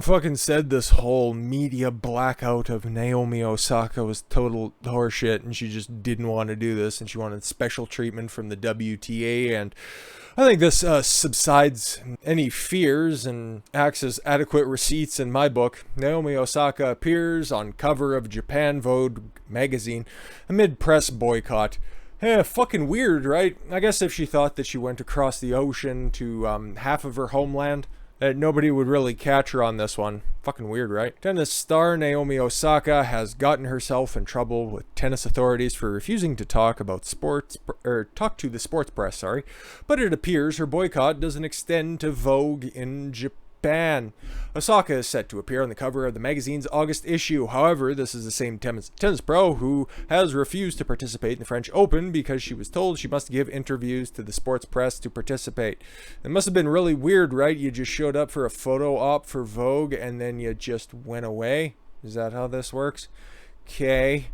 fucking said this whole media blackout of Naomi Osaka was total horseshit, and she just didn't want to do this, and she wanted special treatment from the WTA, and I think this subsides any fears and acts as adequate receipts in my book. Naomi Osaka appears on cover of Japan Vogue magazine amid press boycott. Fucking weird, right? I guess if she thought that she went across the ocean to half of her homeland, that nobody would really catch her on this one. Fucking weird, right? Tennis star Naomi Osaka has gotten herself in trouble with tennis authorities for refusing to talk about talk to the sports press, sorry. But it appears her boycott doesn't extend to Vogue in Japan. Osaka is set to appear on the cover of the magazine's August issue. However, this is the same tennis pro who has refused to participate in the French Open because she was told she must give interviews to the sports press to participate. It must have been really weird, right? You just showed up for a photo op for Vogue and then you just went away. Is that how this works? Okay.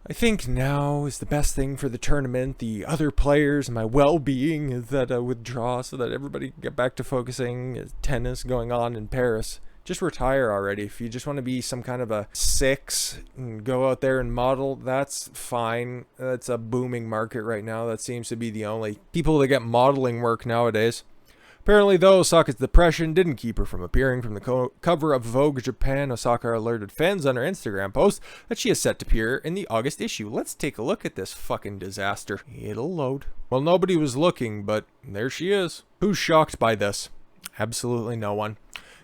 I think now is the best thing for the tournament. The other players and my well-being is that I withdraw so that everybody can get back to focusing tennis going on in Paris. Just retire already. If you just want to be some kind of a six and go out there and model, that's fine. That's a booming market right now. That seems to be the only people that get modeling work nowadays. Apparently, though, Osaka's depression didn't keep her from appearing from the cover of Vogue Japan. Osaka alerted fans on her Instagram post that she is set to appear in the August issue. Let's take a look at this fucking disaster. It'll load. Well, nobody was looking, but there she is. Who's shocked by this? Absolutely no one.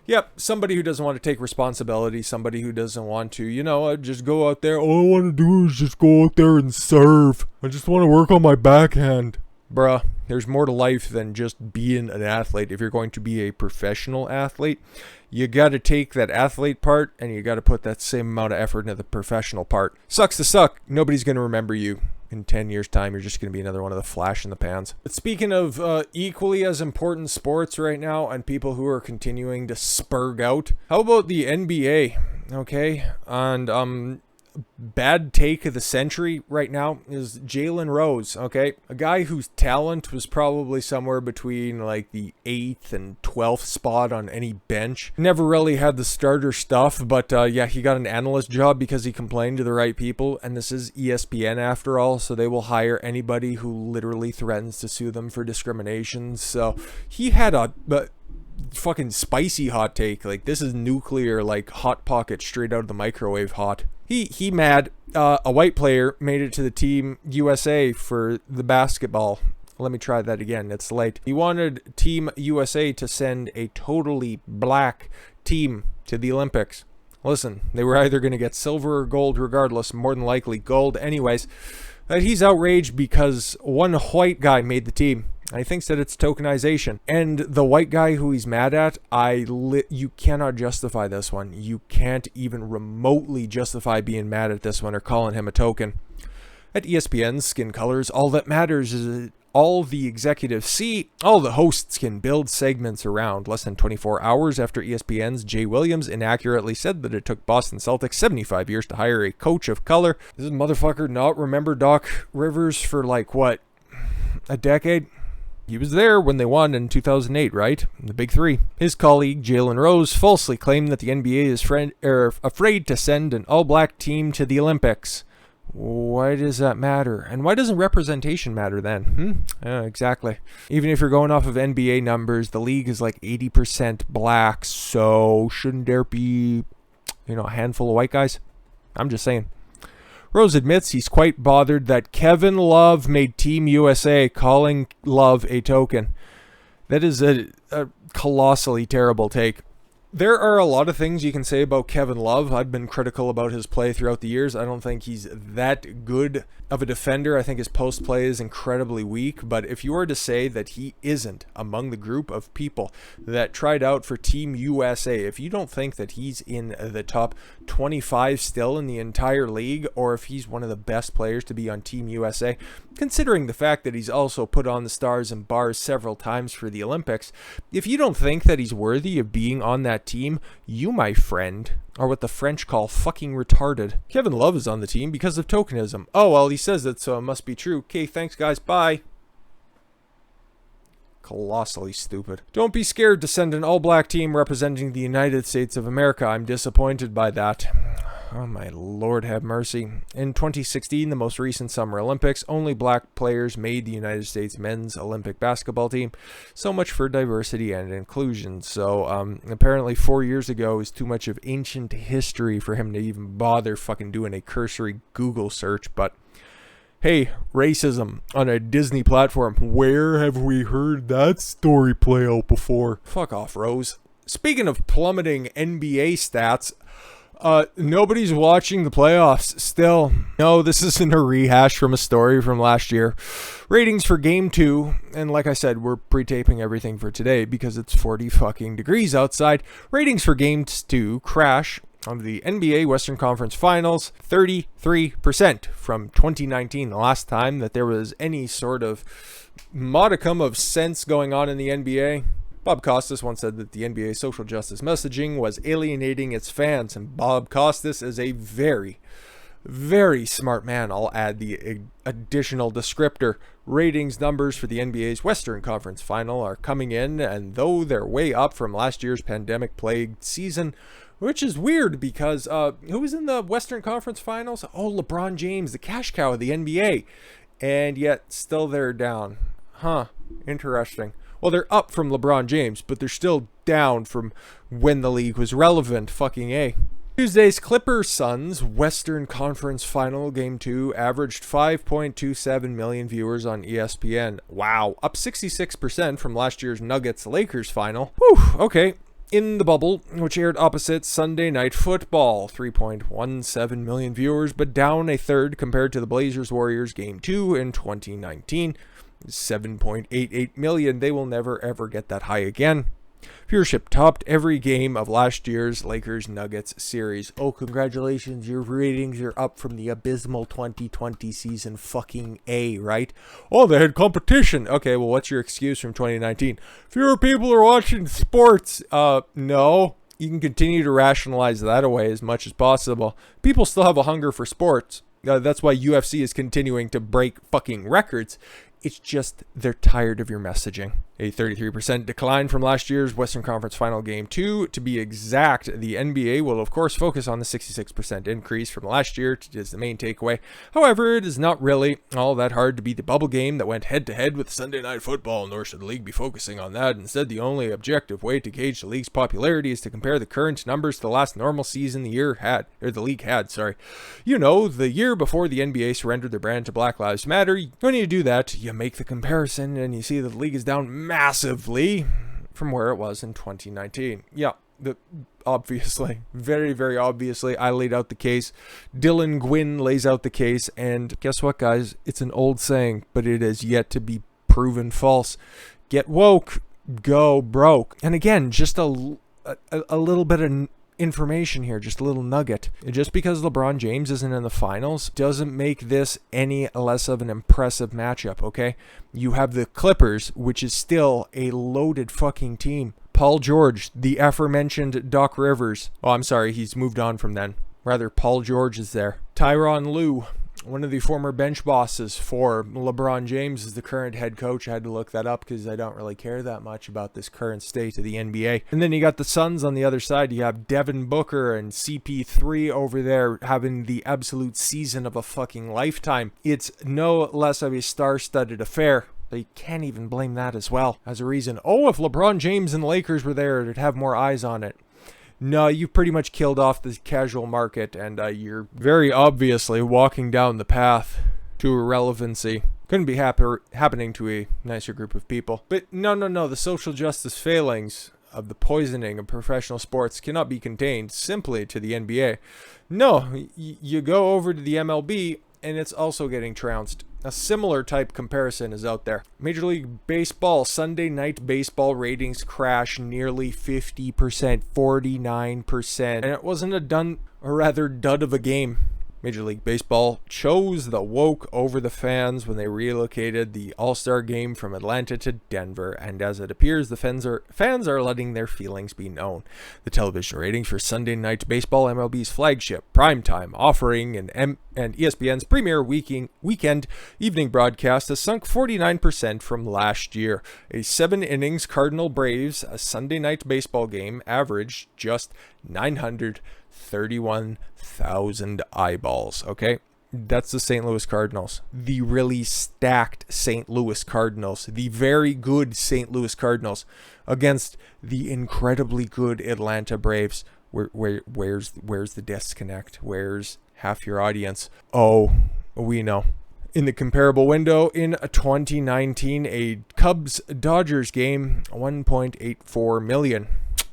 Yep, somebody who doesn't want to take responsibility, somebody who doesn't want to, just go out there. All I want to do is just go out there and serve. I just want to work on my backhand. Bruh, there's more to life than just being an athlete. If you're going to be a professional athlete, you got to take that athlete part and you got to put that same amount of effort into the professional part. Sucks to suck. Nobody's going to remember you. In 10 years' time, you're just going to be another one of the flash in the pans. But speaking of equally as important sports right now and people who are continuing to spurg out, how about the NBA? Okay, and bad take of the century right now is Jalen Rose, okay? A guy whose talent was probably somewhere between like the 8th and 12th spot on any bench. Never really had the starter stuff, but yeah, he got an analyst job because he complained to the right people, and this is ESPN after all, so they will hire anybody who literally threatens to sue them for discrimination. So he had a fucking spicy hot take. Like, this is nuclear, like hot pocket straight out of the microwave hot. He mad. A white player made it to the Team USA for the basketball. Let me try that again. It's late. He wanted Team USA to send a totally black team to the Olympics. Listen, they were either going to get silver or gold regardless. More than likely gold anyways. He's outraged because one white guy made the team. He thinks that it's tokenization. And the white guy who he's mad at, you cannot justify this one. You can't even remotely justify being mad at this one or calling him a token. At ESPN's Skin Colors, all that matters is all the executives see, all the hosts can build segments around. Less than 24 hours after ESPN's Jay Williams inaccurately said that it took Boston Celtics 75 years to hire a coach of color. Does this motherfucker not remember Doc Rivers for like, what, a decade? He was there when they won in 2008, right? The Big Three. His colleague, Jaylen Rose, falsely claimed that the NBA is afraid to send an all-black team to the Olympics. Why does that matter? And why doesn't representation matter then? Exactly. Even if you're going off of NBA numbers, the league is like 80% black, so shouldn't there be, a handful of white guys? I'm just saying. Rose admits he's quite bothered that Kevin Love made Team USA, calling Love a token. That is a colossally terrible take. There are a lot of things you can say about Kevin Love. I've been critical about his play throughout the years. I don't think he's that good of a defender. I think his post play is incredibly weak. But if you were to say that he isn't among the group of people that tried out for Team USA, if you don't think that he's in the top 25 still in the entire league, or if he's one of the best players to be on Team USA, considering the fact that he's also put on the stars and bars several times for the Olympics, if you don't think that he's worthy of being on that team, you, my friend, are what the French call fucking retarded. Kevin Love is on the team because of tokenism. Oh, well, he says it, so it must be true. Okay, thanks, guys. Bye. Colossally stupid. Don't be scared to send an all-black team representing the United States of America. I'm disappointed by that. Oh my Lord have mercy. In 2016, the most recent Summer Olympics, only black players made the United States men's Olympic basketball team. So much for diversity and inclusion. So apparently 4 years ago is too much of ancient history for him to even bother fucking doing a cursory Google search. But hey, racism on a Disney platform. Where have we heard that story play out before? Fuck off, Rose. Speaking of plummeting NBA stats, nobody's watching the playoffs still. No, this isn't a rehash from a story from last year. Ratings for Game 2, and like I said, we're pre-taping everything for today because it's 40 fucking degrees outside. Ratings for Game 2 crash on the NBA Western Conference Finals, 33% from 2019, the last time that there was any sort of modicum of sense going on in the NBA. Bob Costas once said that the NBA's social justice messaging was alienating its fans, and Bob Costas is a very, very smart man. I'll add the additional descriptor. Ratings numbers for the NBA's Western Conference Final are coming in, and though they're way up from last year's pandemic-plagued season, which is weird because who was in the Western Conference Finals? Oh, LeBron James, the cash cow of the NBA, and yet still they're down. Huh, interesting. Well, they're up from LeBron James, but they're still down from when the league was relevant. Fucking A. Tuesday's Clippers-Suns Western Conference Final Game 2 averaged 5.27 million viewers on ESPN. Wow, up 66% from last year's Nuggets-Lakers final. Whew, okay. In the Bubble, which aired opposite Sunday Night Football, 3.17 million viewers, but down a third compared to the Blazers-Warriors Game 2 in 2019. 7.88 million. They will never ever get that high again. Viewership topped every game of last year's Lakers-Nuggets series. Oh, congratulations, your ratings are up from the abysmal 2020 season. Fucking A, right? Oh, they had competition. Okay, well, what's your excuse from 2019? Fewer people are watching sports. No. You can continue to rationalize that away as much as possible. People still have a hunger for sports. That's why UFC is continuing to break fucking records. It's just they're tired of your messaging. A 33% decline from last year's Western Conference Final Game 2. To be exact, the NBA will of course focus on the 66% increase from last year as the main takeaway. However, it is not really all that hard to beat the bubble game that went head-to-head with Sunday Night Football, nor should the league be focusing on that. Instead, the only objective way to gauge the league's popularity is to compare the current numbers to the last normal season the league had. You know, the year before the NBA surrendered their brand to Black Lives Matter. When you do that, you make the comparison and you see that the league is down massively from where it was in 2019. Yeah, obviously, very, very obviously, I laid out the case. Dylan Gwynn lays out the case, and guess what, guys? It's an old saying, but it is yet to be proven false. Get woke, go broke. And again, just a little bit of information here, just a little nugget. Just because LeBron James isn't in the finals doesn't make this any less of an impressive matchup, okay? You have the Clippers, which is still a loaded fucking team. Paul George, the aforementioned Doc Rivers. Oh, I'm sorry, he's moved on from then. Rather, Paul George is there. Tyronn Lue, one of the former bench bosses for LeBron James, is the current head coach. I had to look that up because I don't really care that much about this current state of the NBA. And then you got the Suns on the other side. You have Devin Booker and CP3 over there having the absolute season of a fucking lifetime. It's no less of a star-studded affair. They can't even blame that as well as a reason. Oh, if LeBron James and the Lakers were there, it'd have more eyes on it. No, you've pretty much killed off the casual market, and you're very obviously walking down the path to irrelevancy. Couldn't be happening to a nicer group of people. But no, the social justice failings of the poisoning of professional sports cannot be contained simply to the NBA. No, you go over to the MLB, and it's also getting trounced. A similar type comparison is out there. Major League Baseball Sunday Night Baseball ratings crash nearly 50%, 49%. And it wasn't a dud of a game. Major League Baseball chose the woke over the fans when they relocated the All-Star game from Atlanta to Denver, and as it appears, the fans are letting their feelings be known. The television ratings for Sunday Night Baseball, MLB's flagship primetime offering and ESPN's premier weekend evening broadcast, has sunk 49% from last year. A 7-innings Cardinal Braves Sunday Night Baseball game averaged just 931,000 eyeballs, okay? That's the St. Louis Cardinals. The really stacked St. Louis Cardinals. The very good St. Louis Cardinals against the incredibly good Atlanta Braves. Where's the disconnect? Where's half your audience? Oh, we know. In the comparable window in 2019, a Cubs-Dodgers game, 1.84 million.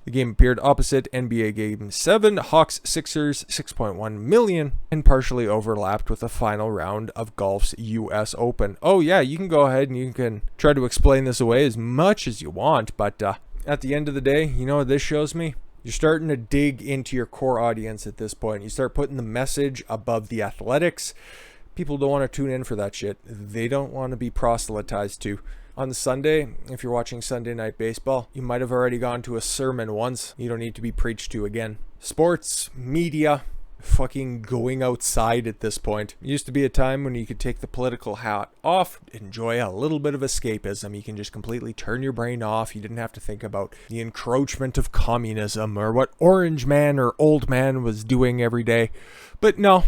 The game appeared opposite NBA Game 7, Hawks-Sixers, 6.1 million, and partially overlapped with the final round of golf's U.S. Open. Oh yeah, you can go ahead and you can try to explain this away as much as you want, but at the end of the day, you know what this shows me? You're starting to dig into your core audience at this point. You start putting the message above the athletics. People don't want to tune in for that shit. They don't want to be proselytized to. On Sunday, if you're watching Sunday Night Baseball, you might have already gone to a sermon once. You don't need to be preached to again. Sports, media, fucking going outside at this point. It used to be a time when you could take the political hat off, enjoy a little bit of escapism. You can just completely turn your brain off. You didn't have to think about the encroachment of communism or what Orange Man or Old Man was doing every day. But no.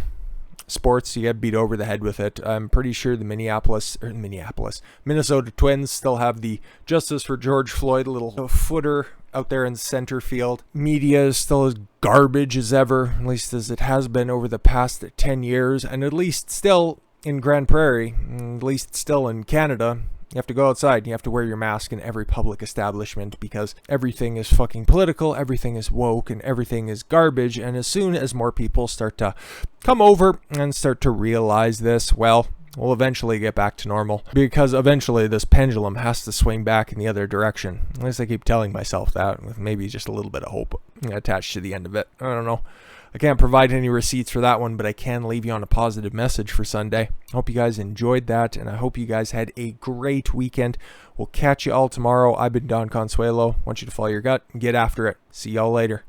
Sports, you get beat over the head with it. I'm pretty sure the Minnesota Twins still have the Justice for George Floyd little footer out there in center field. Media is still as garbage as ever, at least as it has been over the past 10 years, and at least still in Grand Prairie, at least still in Canada. You have to go outside and you have to wear your mask in every public establishment because everything is fucking political, everything is woke, and everything is garbage. And as soon as more people start to come over and start to realize this, well, we'll eventually get back to normal because eventually this pendulum has to swing back in the other direction. At least I keep telling myself that with maybe just a little bit of hope attached to the end of it. I don't know. I can't provide any receipts for that one, but I can leave you on a positive message for Sunday. I hope you guys enjoyed that, and I hope you guys had a great weekend. We'll catch you all tomorrow. I've been Don Consuelo. I want you to follow your gut and get after it. See y'all later.